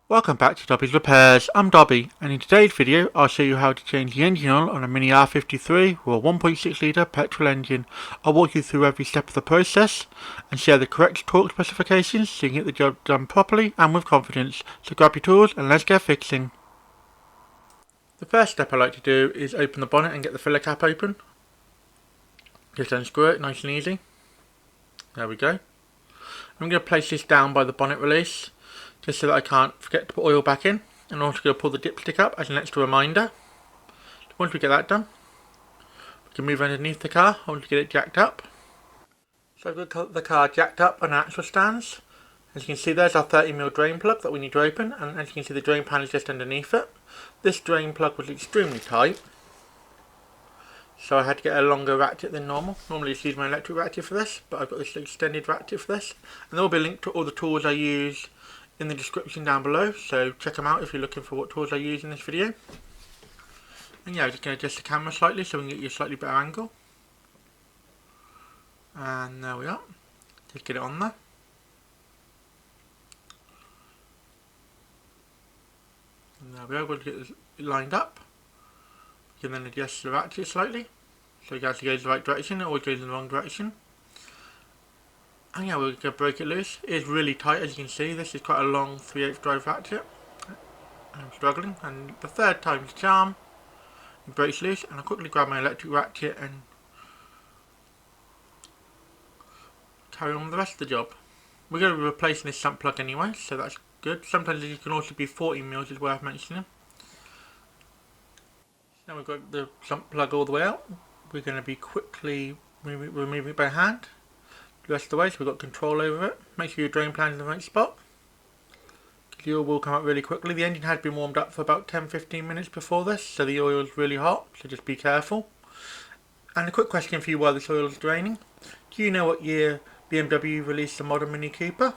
Welcome back to Dobby Repairs. I'm Dobby, and in today's video I'll show you how to change the engine oil on a Mini R53 with a 1.6 litre petrol engine. I'll walk you through every step of the process and share the correct torque specifications so you can get the job done properly and with confidence. So grab your tools and let's get fixing. The first step I like to do is open the bonnet and get the filler cap open. Just unscrew it nice and easy. There we go. I'm going to place this down by the bonnet release, just so that I can't forget to put oil back in. And I'm also going to pull the dipstick up as an extra reminder. Once we get that done, we can move underneath the car. I want to get it jacked up. So I've got the car jacked up on axle stands. As you can see, there's our 30mm drain plug that we need to open, and as you can see, the drain pan is just underneath it. This drain plug was extremely tight, so I had to get a longer ratchet than normal. Normally I just use my electric ratchet for this, but I've got this extended ratchet for this. And there will be a link to all the tools I use in the description down below, so check them out if you're looking for what tools I use in this video. And yeah, I'm just going to adjust the camera slightly so we can get you a slightly better angle. And there we are. Just get it on there. And there we are, we'll get it lined up. You can then adjust the ratchet slightly, so it actually goes the right direction. It always goes in the wrong direction. And yeah, we're going to break it loose. It is really tight, as you can see. This is quite a long 3/8 drive ratchet. I'm struggling, and the third time's the charm. It breaks loose, and I'll quickly grab my electric ratchet and carry on with the rest of the job. We're going to be replacing this sump plug anyway, so that's good. Sometimes it can also be 40mm, is worth mentioning. Now we've got the sump plug all the way out. We're going to be quickly removing it by hand the rest of the way, so we've got control over it. Make sure your drain pan is in the right spot, because the oil will come out really quickly. The engine has been warmed up for about 10-15 minutes before this, so the oil is really hot, so just be careful. And a quick question for you while this oil is draining. Do you know what year BMW released the modern Mini Cooper?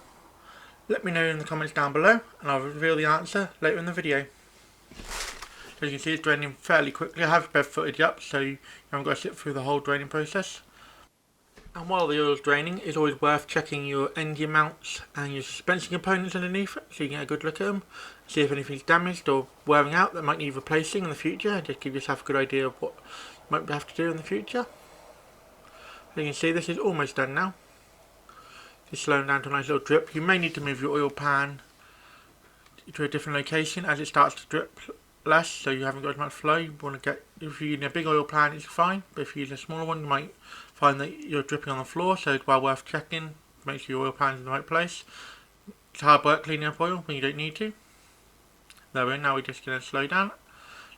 Let me know in the comments down below, and I'll reveal the answer later in the video. As you can see, it's draining fairly quickly. I have sped footage up, so you haven't got to sit through the whole draining process. And while the oil is draining, it's always worth checking your engine mounts and your suspension components underneath it, so you can get a good look at them. See if anything's damaged or wearing out that might need replacing in the future, and just give yourself a good idea of what you might have to do in the future. As you can see, this is almost done now. Just slowing down to a nice little drip. You may need to move your oil pan to a different location as it starts to drip less, so you haven't got as much flow. You want to get, if you're using a big oil pan, it's fine, but if you use a smaller one, you might find that you're dripping on the floor, so it's well worth checking. Make sure your oil pan is in the right place. It's hard work cleaning up oil when you don't need to. There we are. Now we're just going to slow down.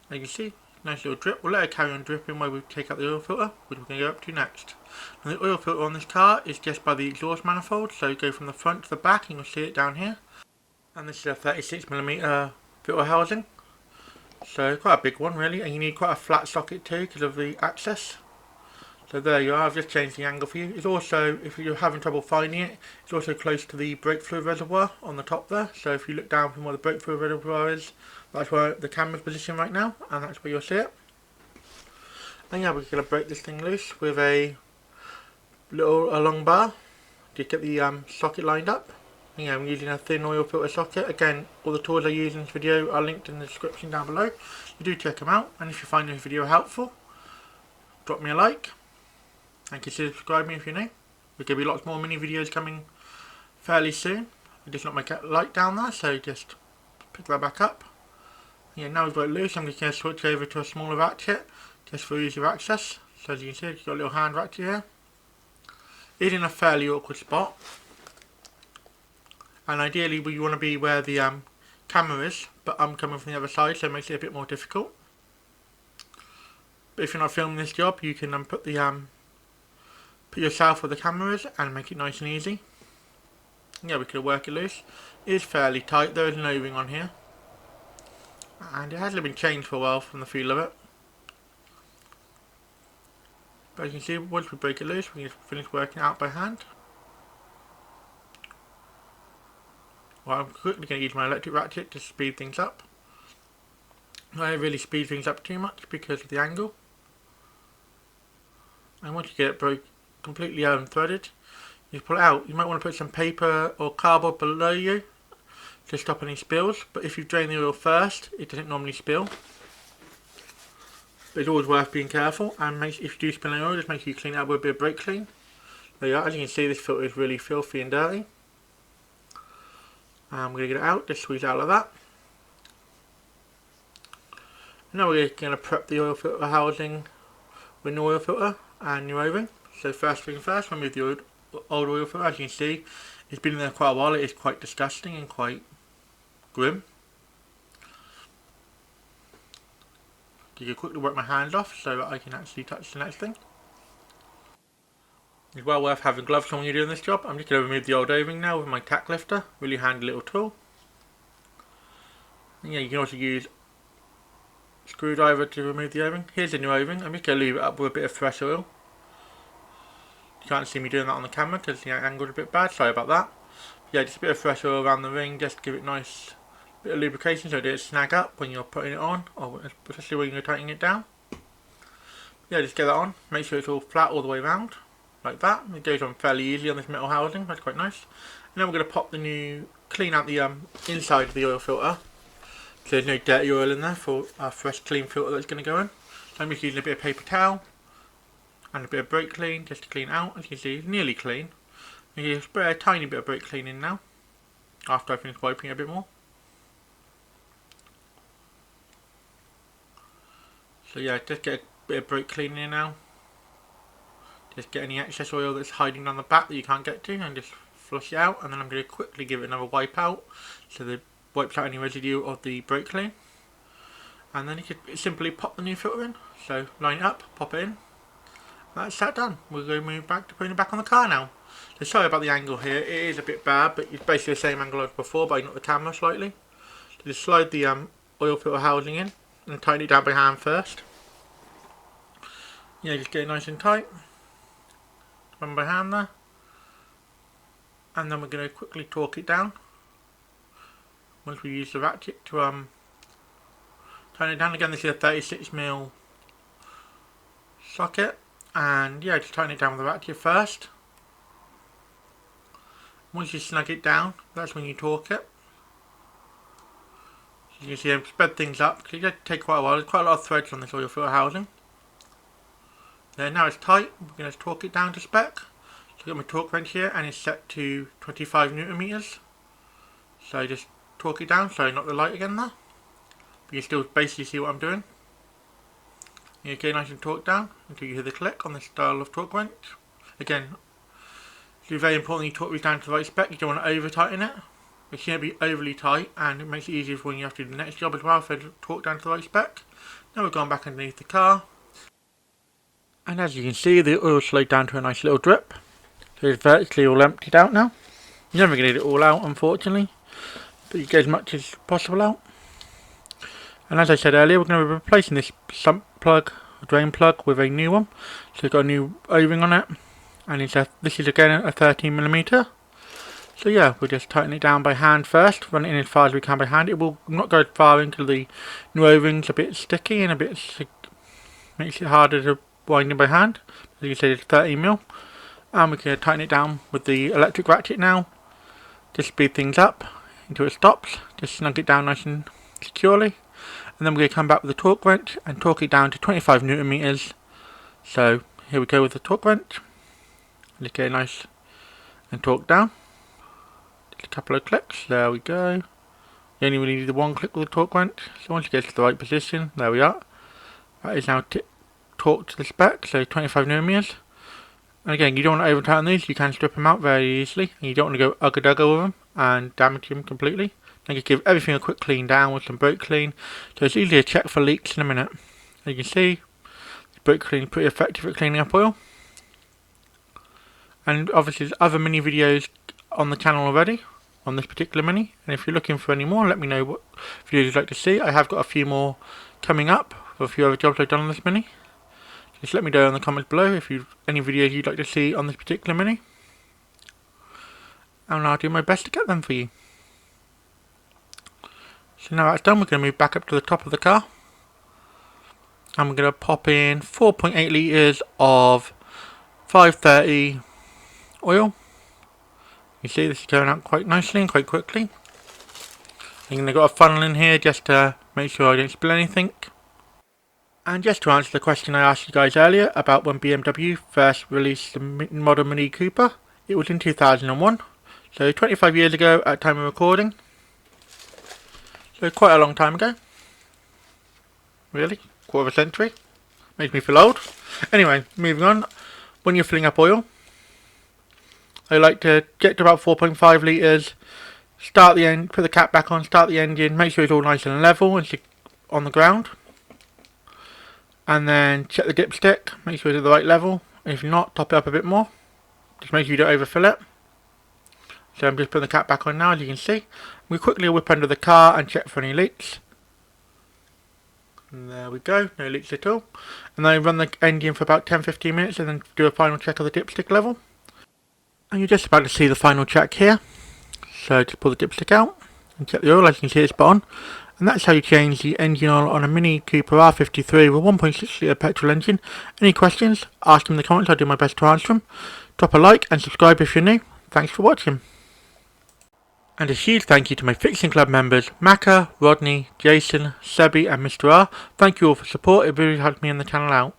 As you can see, nice little drip. We'll let it carry on dripping while we take out the oil filter, which we're going to go up to next. And the oil filter on this car is just by the exhaust manifold, so go from the front to the back, and you'll see it down here. And this is a 36mm filter housing. So quite a big one really, and you need quite a flat socket too because of the access. So there you are, I've just changed the angle for you. It's also, if you're having trouble finding it, it's also close to the brake fluid reservoir on the top there. So if you look down from where the brake fluid reservoir is, that's where the camera's positioned right now, and that's where you'll see it. And yeah, we're going to break this thing loose with a long bar. Just get the socket lined up. And yeah, I'm using a thin oil filter socket. Again, all the tools I use in this video are linked in the description down below. You do check them out, and if you find this video helpful, drop me a like, and consider subscribing if you're new. There's going to be lots more mini videos coming fairly soon. I just knocked my light down there, so just pick that back up. Yeah, now we've got it loose, I'm just going to switch over to a smaller ratchet, just for easier access. So as you can see, it's got a little hand ratchet here. It's in a fairly awkward spot. And ideally we want to be where the camera is, but I'm coming from the other side, so it makes it a bit more difficult. But if you're not filming this job, you can put yourself where the camera is and make it nice and easy. Yeah, we could work it loose. It is fairly tight, there is no ring on here, and it hasn't been changed for a while from the feel of it. But as you can see, once we break it loose, we can finish working it out by hand. Well, I'm quickly going to use my electric ratchet to speed things up. I don't really speed things up too much because of the angle. And once you get it completely unthreaded, you pull it out. You might want to put some paper or cardboard below you to stop any spills. But if you drain the oil first, it doesn't normally spill. But it's always worth being careful, and if you do spill any oil, just make sure you clean it up with a bit of brake clean. There you are. As you can see, this filter is really filthy and dirty. I'm going to get it out, just squeeze it out like that. Now we're going to prep the oil filter housing with an oil filter and new O-ring. So first thing first, remove the old oil filter. As you can see, it's been in there quite a while. It is quite disgusting and quite grim. You can quickly wipe my hands off so that I can actually touch the next thing. It's well worth having gloves on when you're doing this job. I'm just going to remove the old O-ring now with my tack lifter. Really handy little tool. And yeah, you can also use a screwdriver to remove the O-ring. Here's the new O-ring. I'm just going to leave it up with a bit of fresh oil. You can't see me doing that on the camera because the angle's a bit bad. Sorry about that. Yeah, just a bit of fresh oil around the ring just to give it nice bit of lubrication so it doesn't snag up when you're putting it on, or especially when you're tightening it down. Yeah, just get that on. Make sure it's all flat all the way around. Like that. It goes on fairly easily on this metal housing, that's quite nice. And then we're going to pop the new, clean out the inside of the oil filter, so there's no dirty oil in there for our fresh clean filter that's going to go in. So I'm just using a bit of paper towel and a bit of brake clean just to clean it out. As you can see, it's nearly clean. You can spray a tiny bit of brake clean in now, after I finish wiping it a bit more. So yeah, just get a bit of brake clean in now. Just get any excess oil that's hiding down the back that you can't get to and just flush it out, and then I'm going to quickly give it another wipe out so that it wipes out any residue of the brake clean. And then you could simply pop the new filter in. So line it up, pop it in. That's that done. We're going to move back to putting it back on the car now. So sorry about the angle here, it is a bit bad, but it's basically the same angle as before, but I knocked the camera slightly. So just slide the oil filter housing in and tighten it down by hand first. Yeah, just get it nice and tight. Run by hand there, and then we're going to quickly torque it down once we use the ratchet to tighten it down. Again, this is a 36mm socket, and yeah, just tighten it down with the ratchet first. Once you snug it down, that's when you torque it. So you can see I've sped things up because it does take quite a while. There's quite a lot of threads on this oil filter housing. There, now it's tight, we're going to torque it down to spec. So I've got my torque wrench here and it's set to 25 Newton meters. So just torque it down, sorry, not the light again there. But you can still basically see what I'm doing. You get nice and torque down until you hear the click on this style of torque wrench. Again, it's very important you torque these down to the right spec. You don't want to over tighten it. It shouldn't be overly tight, and it makes it easier for when you have to do the next job as well if you torque down to the right spec. Now we've gone back underneath the car. And as you can see, the oil slowed down to a nice little drip. So it's virtually all emptied out now. You're never going to get it all out, unfortunately, but you get as much as possible out. And as I said earlier, we're going to be replacing this sump plug, drain plug, with a new one. So it's got a new O-ring on it, and this is again a 13mm. So yeah, we'll just tighten it down by hand first, run it in as far as we can by hand. It will not go far until the new O-ring's a bit sticky and makes it harder to wind in by hand. As you can see, it's 13mm. And we can tighten it down with the electric ratchet now. Just speed things up until it stops. Just snug it down nice and securely. And then we're going to come back with the torque wrench and torque it down to 25 Newton meters. So here we go with the torque wrench. Just get it nice and torque down. Just a couple of clicks. There we go. You only really need the one click with the torque wrench. So once it gets to the right position, there we are. That is now torqued to the spec, so 25 Newton meters. And again, you don't want to over tighten these, you can strip them out very easily, and you don't want to go ugga-dugga with them and damage them completely. Then you give everything a quick clean down with some brake clean, so it's easy to check for leaks in a minute. As you can see, the brake clean is pretty effective at cleaning up oil. And obviously there's other mini videos on the channel already, on this particular mini, and if you're looking for any more, let me know what videos you'd like to see. I have got a few more coming up for a few other jobs I've done on this mini. Just let me know in the comments below if you any videos you'd like to see on this particular mini, and I'll do my best to get them for you. So now that's done, we're going to move back up to the top of the car, and we're going to pop in 4.8 litres of 530 oil. You see this is going out quite nicely and quite quickly. And I've got a funnel in here just to make sure I don't spill anything. And just to answer the question I asked you guys earlier about when BMW first released the model Mini Cooper, it was in 2001. So 25 years ago at time of recording. So quite a long time ago. Really? Quarter of a century. Makes me feel old. Anyway, moving on. When you're filling up oil, I like to get to about 4.5 litres, start the end, put the cap back on, start the engine, make sure it's all nice and level and on the ground. And then check the dipstick, make sure it's at the right level. If not, top it up a bit more. Just make sure you don't overfill it. So I'm just putting the cap back on now, as you can see. We quickly whip under the car and check for any leaks. And there we go, no leaks at all. And then I run the engine for about 10-15 minutes and then do a final check of the dipstick level. And you're just about to see the final check here. So just pull the dipstick out and check the oil, as you can see it's spot on. And that's how you change the engine oil on a Mini Cooper R53 with 1.6 litre petrol engine. Any questions? Ask them in the comments, I'll do my best to answer them. Drop a like and subscribe if you're new. Thanks for watching. And a huge thank you to my Fixing Club members, Macca, Rodney, Jason, Sebi and Mr. R. Thank you all for support, it really helped me and the channel out.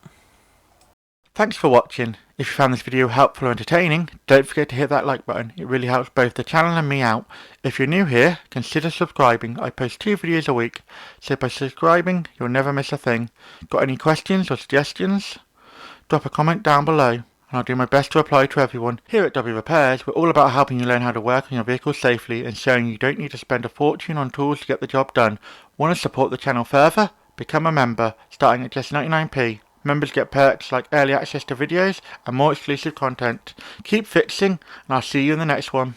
Thanks for watching. If you found this video helpful or entertaining, don't forget to hit that like button, it really helps both the channel and me out. If you're new here, consider subscribing, I post 2 videos a week, so by subscribing you'll never miss a thing. Got any questions or suggestions? Drop a comment down below, and I'll do my best to reply to everyone. Here at Dobby Repairs, we're all about helping you learn how to work on your vehicle safely and showing you don't need to spend a fortune on tools to get the job done. Want to support the channel further? Become a member, starting at just 99p. Members get perks like early access to videos and more exclusive content. Keep fixing, and I'll see you in the next one.